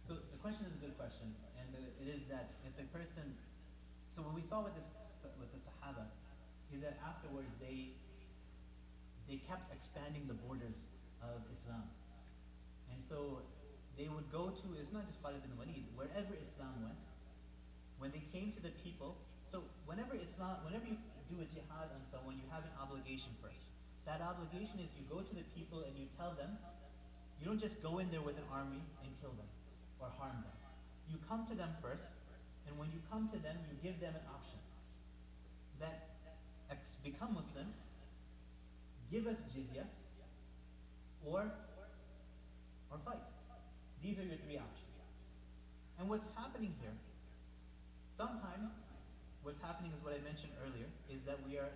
So the question is a good question, and it is that if a person, so what we saw with the Sahaba is that afterwards they kept expanding the borders of Islam, and so they would go to, it's not just Khalid bin Walid, wherever Islam went, when they came to the people, so whenever you do a jihad on someone, you have an obligation first. That obligation is you go to the people and you tell them, you don't just go in there with an army and kill them or harm them. You come to them first, and when you come to them, you give them an option. That become Muslim, give us jizya, or fight. These are your three options. And what's happening here, sometimes what's happening is what I mentioned earlier, is that we are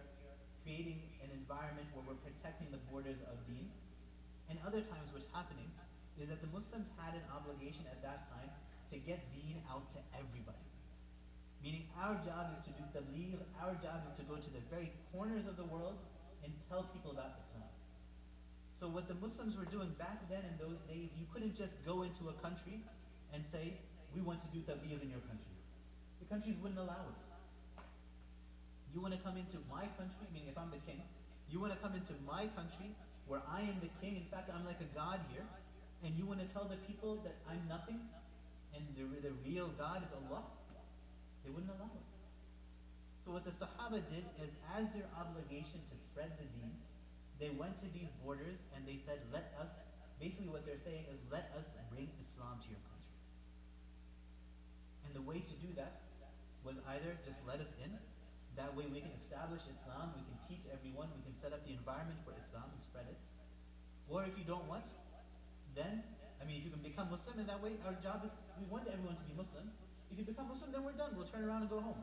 creating an environment where we're protecting the borders of deen. And other times what's happening is that the Muslims had an obligation at that time to get deen out to everybody. Meaning our job is to do tabligh, our job is to go to the very corners of the world and tell people about Islam. So what the Muslims were doing back then in those days, you couldn't just go into a country and say, we want to do tabligh in your country. The countries wouldn't allow it. You want to come into my country, meaning if I'm the king, you want to come into my country where I am the king, in fact I'm like a god here, and you want to tell the people that I'm nothing, and the real God is Allah? They wouldn't allow it. So what the Sahaba did is, as their obligation to spread the deen, they went to these borders and they said, let us, basically what they're saying is, let us bring Islam to your country. And the way to do that was either just let us in, that way we can establish Islam, we can teach everyone, we can set up the environment for Islam and spread it. Or if you don't want, then, if you can become Muslim, in that way our job is, we want everyone to be Muslim. If you become Muslim, then we're done, we'll turn around and go home.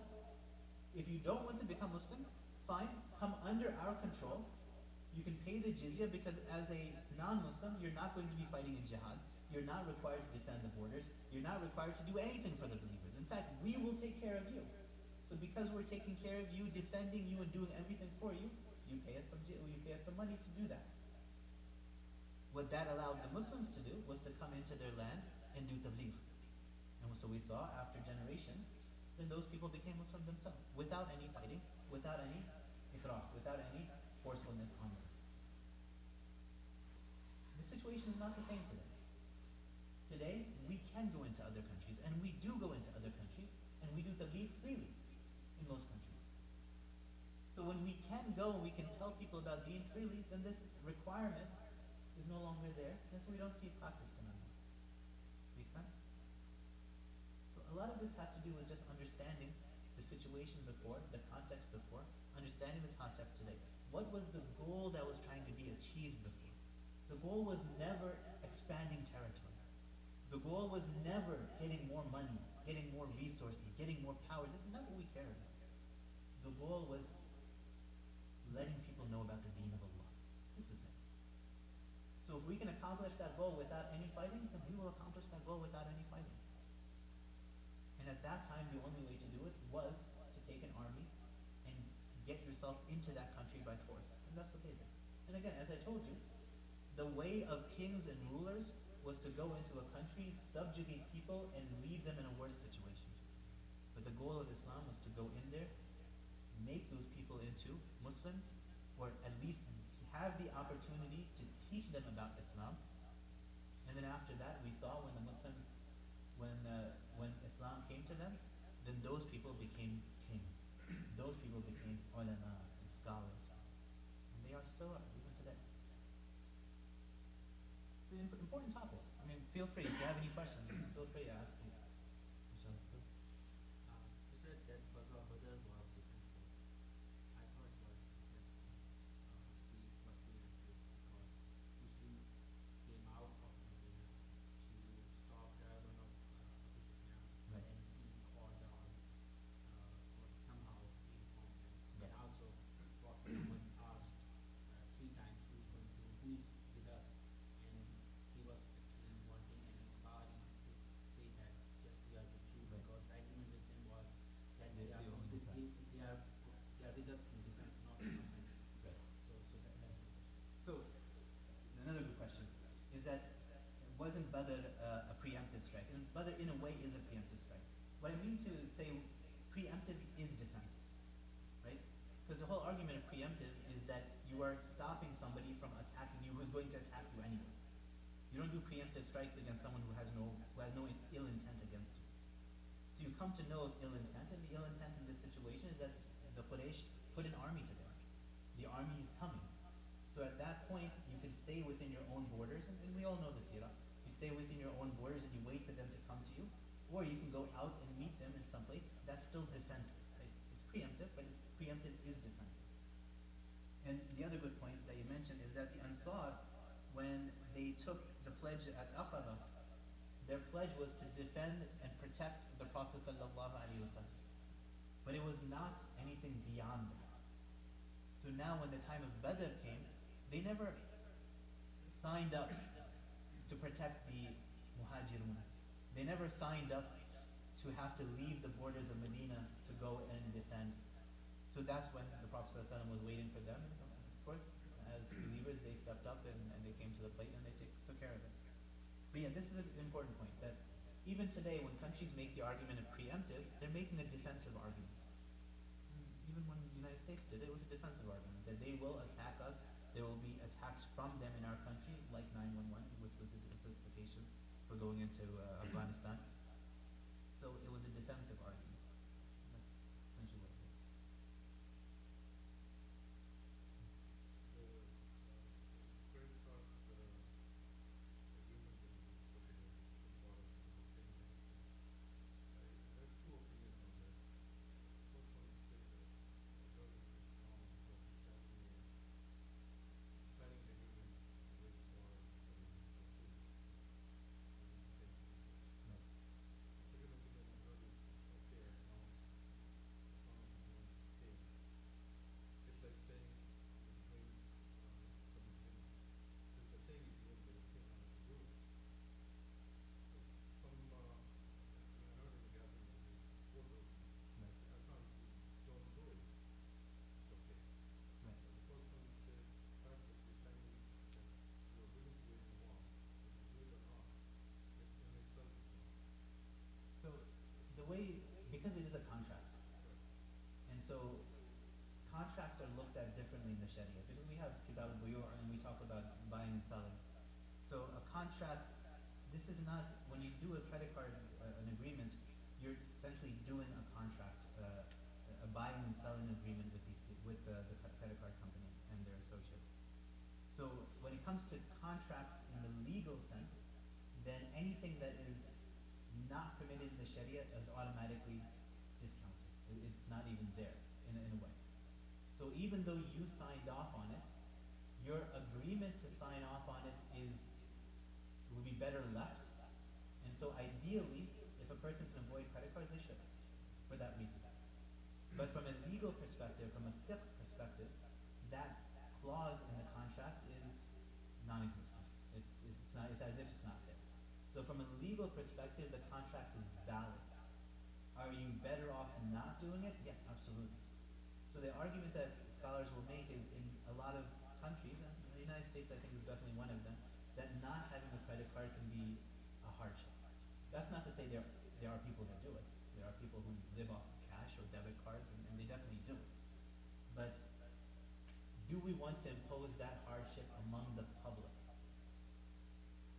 If you don't want to become Muslim, fine, come under our control. You can pay the jizya, because as a non-Muslim, you're not going to be fighting in jihad. You're not required to defend the borders. You're not required to do anything for the believers. In fact, we will take care of you. So because we're taking care of you, defending you, and doing everything for you, you pay us some money to do that. What that allowed the Muslims to do was to come into their land and do tabligh. And so we saw, after generations, then those people became Muslim themselves, without any fighting, without any ikrah, without any forcefulness on them. The situation is not the same today. Today, we can go into other countries, and we do go into other countries, and we do tabligh freely in most countries. So when we can go and we can tell people about deen freely, then this requirement is no longer there, and so we don't see it practiced anymore. Make sense? So a lot of this has to do with just understanding the situation before, the context before, understanding the context today. What was the goal that was trying to be achieved before? The goal was never expanding territory. The goal was never getting more money, getting more resources, getting more power. This is not what we care about. The goal was letting people know about the deen of Allah. This is it. So if we can accomplish that goal without any fighting, then we will accomplish that goal without any fighting. And at that time, the only way to do it was to take an army and get yourself into that country by force. And that's what they did. And again, as I told you, the way of kings and rulers was to go into a country, subjugate people, and leave them in a worse situation. But the goal of Islam was to go in there, make those people into Muslims, or at least have the opportunity to teach them about Islam. And then after that, we saw when the Muslims, when Islam came to them, then those people became kings. Those people became ulama and scholars. And they are still even today. It's an important topic. Feel free, if you have any questions, feel free to ask me. You said that Ghazwa Badr was defensive. I thought it was preemptive, because Muslim came out of Medina to stop the dragon of Abu Sufyan, Right. and he called the army, or somehow he informed them. Right. And also, Prophet Muhammad asked 3 times who is with us, and he was actually wanting an Ansari to say that yes, we are with you, Right. because the agreement with them was that They they are only with, defend. they are with us in defense, not in offense. Right. So that's my question. So, another good question is that wasn't Badr a preemptive strike? And Badr, in a way, is a preemptive strike. What I mean to say preemptive is defensive, right? Because the whole argument of preemptive is that you are stopping somebody from attacking you who's going to attack you anyway. You don't do preemptive strikes against someone who has no ill intent against you. So you come to know of ill intent, and the ill intent in this situation is that the Quraysh put an army together. The army is coming. So at that point, you can stay within your own borders, and we all know the seerah. You stay within your own borders and you wait for them to come to you, or you can go out and meet them in some place. That's still defensive. Right? It's preemptive, but it's preemptive is defensive. And the other good point that you mentioned is that the Ansar, when they took the pledge at Aqaba, their pledge was to defend and protect the Prophet sallallahu alaihi wasallam. But it was not anything beyond that. So now when the time of Badr came, they never signed up to protect the Muhajirun. They never signed up to have to leave the borders of Medina to go and defend. So that's when the Prophet ﷺ was waiting for them. And of course, as believers, they stepped up and they came to the plate and they took care of it. But yeah, this is an important point, that even today when countries make the argument of preemptive, they're making a defensive argument. Even when the United States did it, it was a defensive argument, that they will attack us, there will be attacks from them in our country, like 9/11, which was a justification for going into Afghanistan. So it was a defensive argument. That's essentially what it is. So the way, because it is a contract, and so contracts are looked at differently in the Sharia, because we have kitab al-buyu' and we talk about buying and selling. So a contract, this is not, when you do a credit card, an agreement, you're essentially doing a contract, a buying and selling agreement with the credit card company and their associates. So when it comes to contracts in the legal sense, then anything that is not permitted in the Sharia is automatically discounted. It's not even there in a way. So even though you signed off on it, your agreement to sign off on it would be better left. And so ideally, if a person can avoid credit cards, they should, for that reason. But from a legal perspective, from a fiqh perspective, that clause in the contract is non-existent. It's as if it's not there. So from a legal perspective, the contract is valid. Are you better off not doing it? Yeah, absolutely. So the argument that scholars will make is in a lot of countries, and the United States I think is definitely one of them, that not having a credit card can be a hardship. That's not to say there are people that do it. There are people who live off of cash or debit cards, and they definitely do it. But do we want to impose that hardship among the public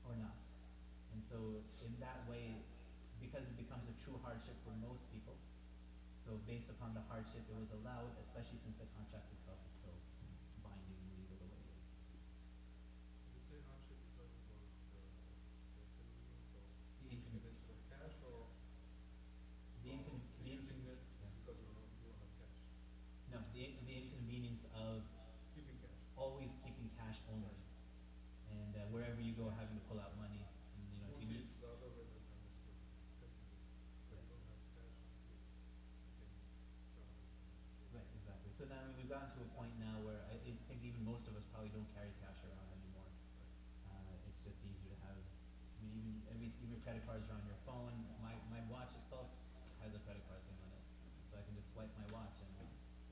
or not? And so in that way, because it becomes a true hardship for most people, so based upon the hardship it was allowed, especially since the contract itself is still binding and legal the way it is. You say hardship, you're talking about the inconvenience of cash or The inconvenience, yeah. because you don't have cash. No, the inconvenience of Keeping cash. always keeping cash only, and wherever you go having to pull out money, and if you Mostly need. it's the other way that's understood. Definitely. When you don't have cash, you can travel. Right, exactly. So now we've gotten to a point now where I think even most of us probably don't carry cash around anymore. It's just easier to have. I mean, even credit cards are on your phone. My watch itself has a credit card thing on it, so I can just swipe my watch and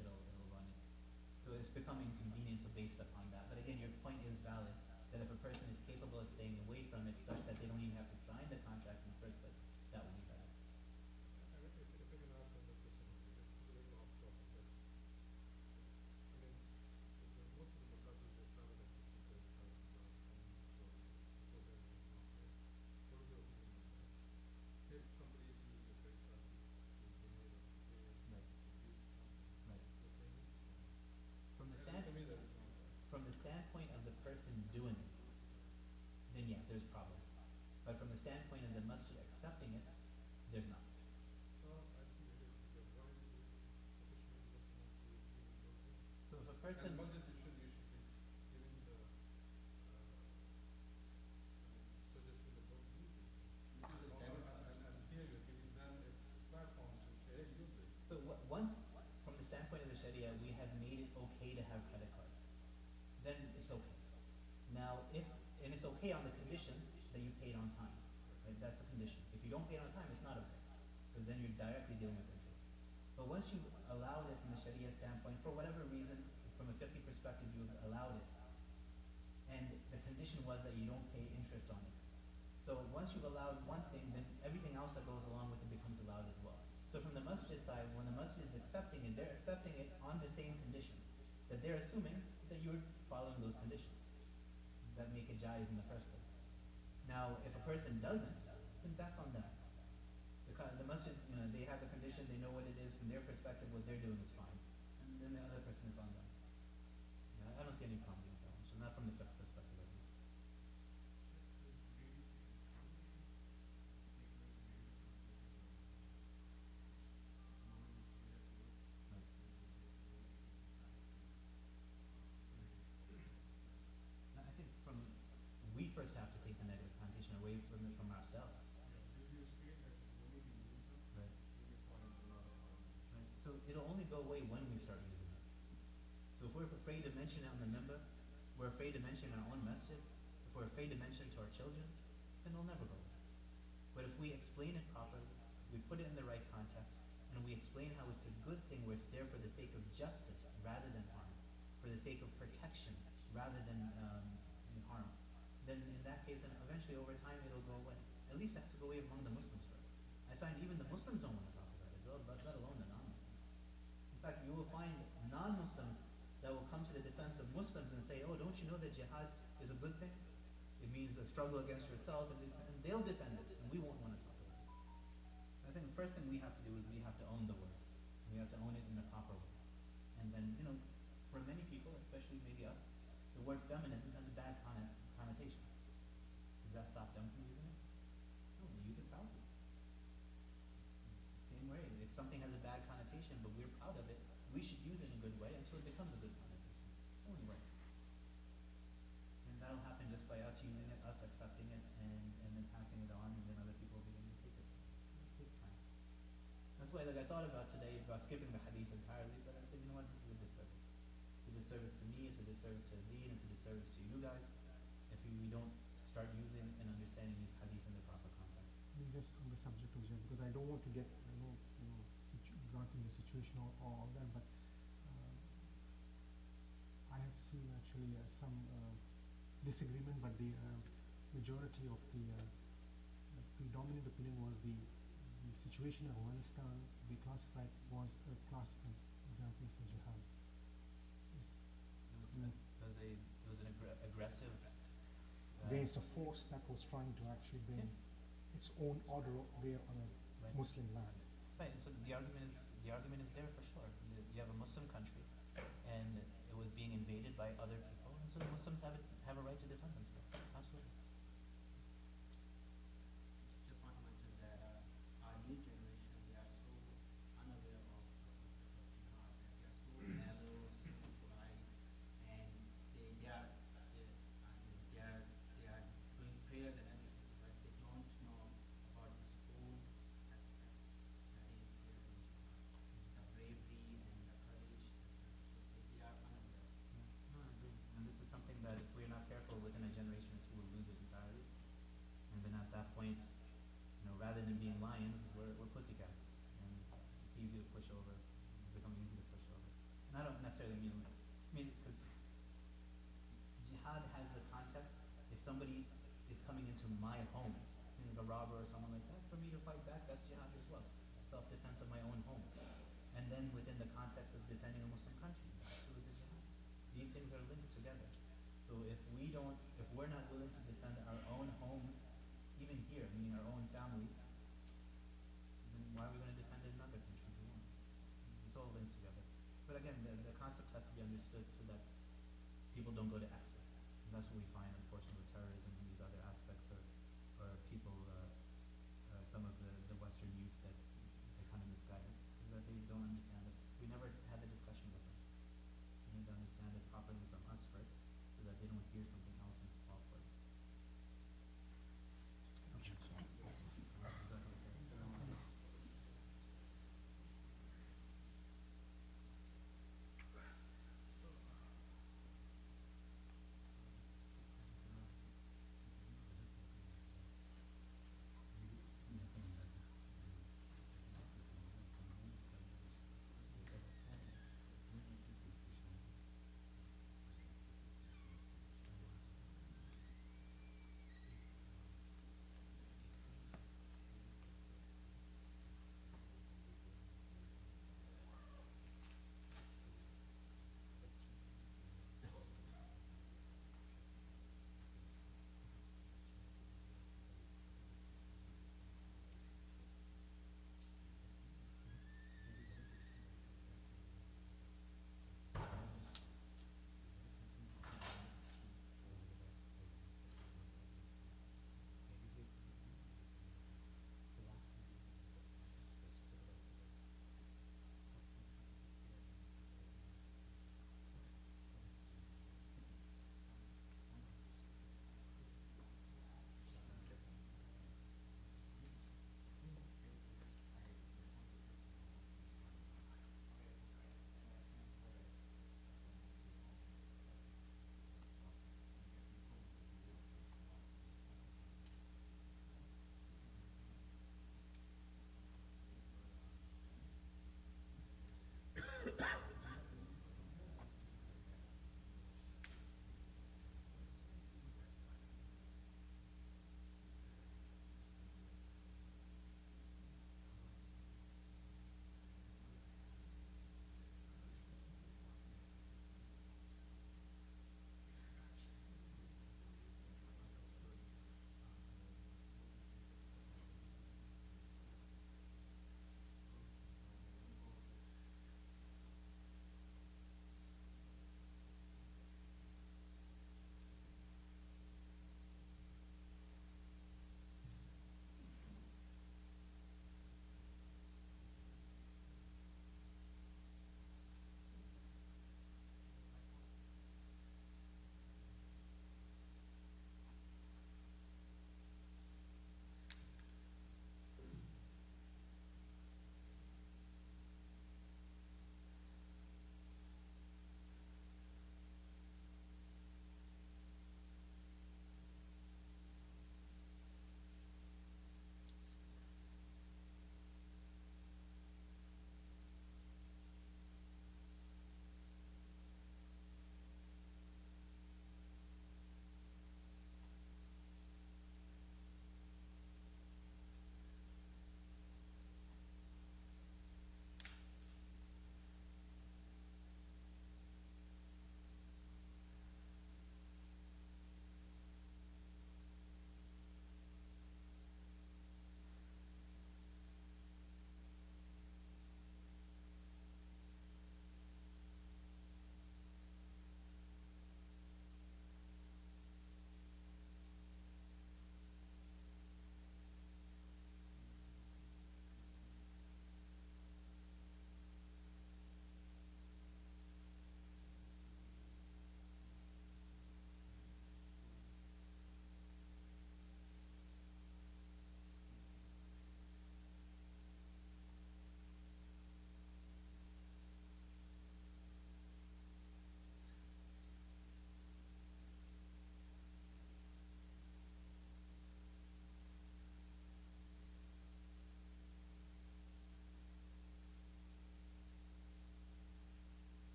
it'll run it. So it's becoming inconvenient based upon that. But again, your point is valid, that if a person is capable of staying away from it such that they don't even have to sign the contract in the first place, that would be better. And if I can ask another question, it's a little off topic, but I mean, most of the massages they travel at the credit cards now, and so that is not there. What is your opinion on that? If somebody is using a credit card, standpoint of the masjid accepting it, there's not. Well, I think it is, because why would the petitioner doesn't want to be in those rooms? So if a And person, masjid, you should be giving the, suggesting that don't use these things. And here you're giving them a platform to say, hey, use this. so once, from the standpoint of the Sharia, we have made it okay to have credit cards, then it's okay. Now, and it's okay on the condition that you paid on time, right? That's a condition. If you don't pay it on time, it's not okay, because then you're directly dealing with interest. But once you allowed it from the Sharia standpoint, for whatever reason, from a 50 perspective, you've allowed it, and the condition was that you don't pay interest on it. So once you've allowed one thing, then everything else that goes along with it becomes allowed as well. So from the masjid side, when the masjid is accepting it, they're accepting it on the same condition, that they're assuming that you're following those conditions that make it jaiz in the first place. Now, if a person doesn't, then that's on them. The masjid, they have the condition, they know what it is, from their perspective, what they're doing is fine. And then the other person is on them. I don't see any problem with that one, so not from the fiqh perspective at least. Right. Now, I think we first have to take the negative connotation away from it from ourselves. Right. Right. So it'll only go away when we start using it. So if we're afraid to mention it on the minbar, we're afraid to mention it in our own masjid, if we're afraid to mention it to our children, then it'll never go away. But if we explain it properly, we put it in the right context, and we explain how it's a good thing where it's there for the sake of justice rather than harm, for the sake of protection rather than harm, then in that case, and eventually over time it'll go away. At least it has to go away among the Muslims first. I find even the Muslims don't want to talk about it, let alone the non-Muslims. In fact, you will find non-Muslims that will come to the defense of Muslims and say, oh, don't you know that jihad is a good thing? It means a struggle against yourself, and they'll defend it, and we won't want to talk about it. I think the first thing we have to do is we have to own the word. We have to own it in the proper way. And then, for many people, especially maybe us, the word feminism has a bad connotation. Does that stop them from using it? No, we use it proudly. Same way, if something has a bad connotation but we're proud of it, we should use it in a good way until it becomes a good connotation. It's the only way. And that'll happen just by us using it, us accepting it, and then passing it on, and then other people begin to take it. It'll take time. That's why, I thought about today about skipping the hadith entirely, but I said, you know what, this is a disservice. It's a disservice to me, it's a disservice to Deen, it's a disservice to you guys, if we don't start using and understanding these hadith in the proper context. I mean, just on the subject of jihad, because I don't want to get, granting the situation or all that, but I have seen actually some disagreement, but the majority of the predominant opinion was the situation in Afghanistan, they classified was a classic example for jihad. It was an aggressive Against a force that was trying to actually bring its own order there on a Right. Muslim land. Right, and so the argument is there for sure. You have a Muslim country, and it was being invaded by other people, and so the Muslims have a right to defend themselves. Absolutely. Just want to mention that our new generation, they are so unaware of the concept of jihad, that they are so mellow, so polite, and they are doing prayers and everything, but they don't know about this whole aspect that is there in jihad, the bravery and the courage. They are unaware. No, I agree. And this is something that if we're not careful, within a generation or two, we'll lose it entirely. And then at that point, rather than being lions, we're pussycats. And it's easy to push over. It's become easy to push over. And I don't necessarily mean, because jihad has the context. If somebody is coming into my home, like a robber or someone like that, for me to fight back, that's jihad as well. Self-defense of my own home. And then within the context of defending a Muslim country, that too is a jihad. These things are linked together. So if we're not willing to defend our own homes, even here, meaning our own families, then why are we going to defend it in other countries? We won't. It's all linked together. But again, the concept has to be understood so that people don't go to excess. And that's what we find, unfortunately, with terrorism and these other aspects, or people your youth.